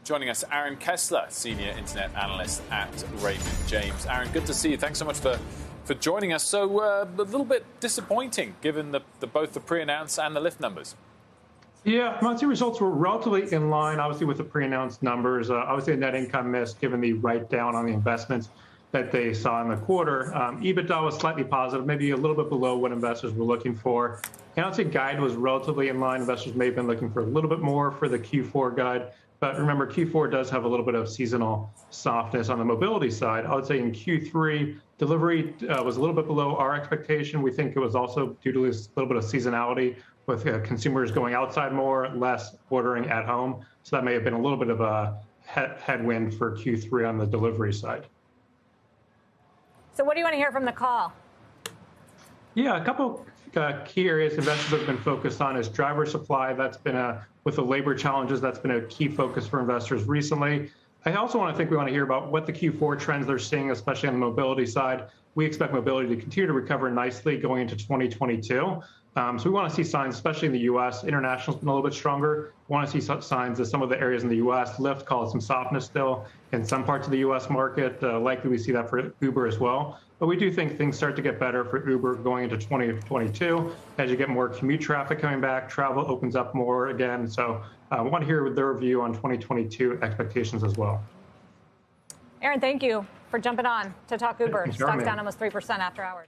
Joining us, Aaron Kessler, Senior Internet Analyst at Raymond James. Aaron, good to see you. Thanks so much for joining us. So a little bit disappointing given both the pre-announced and the lift numbers. Yeah, monthly results were relatively in line, obviously, with the pre-announced numbers. Obviously, net income missed given the write-down on the investments that they saw in the quarter. EBITDA was slightly positive, maybe a little bit below what investors were looking for. And I'd say guide was relatively in line. Investors may have been looking for a little bit more for the Q4 guide. But remember, Q4 does have a little bit of seasonal softness on the mobility side. I would say in Q3, delivery was a little bit below our expectation. We think it was also due to this little bit of seasonality with consumers going outside more, less ordering at home. So that may have been a little bit of a headwind for Q3 on the delivery side. So what do you want to hear from the call? Yeah, a couple key areas investors have been focused on is driver supply. That's been with the labor challenges, that's been a key focus for investors recently. I also want to hear about what the Q4 trends they're seeing, especially on the mobility side. We expect mobility to continue to recover nicely going into 2022. So we want to see signs, especially in the U.S. International's been a little bit stronger. We want to see signs of some of the areas in the U.S. Lyft calls some softness still in some parts of the U.S. market. Likely we see that for Uber as well. But we do think things start to get better for Uber going into 2022 as you get more commute traffic coming back, travel opens up more again. So we want to hear their view on 2022 expectations as well. Aaron, thank you for jumping on to talk Uber. Stock's down almost 3% after hours.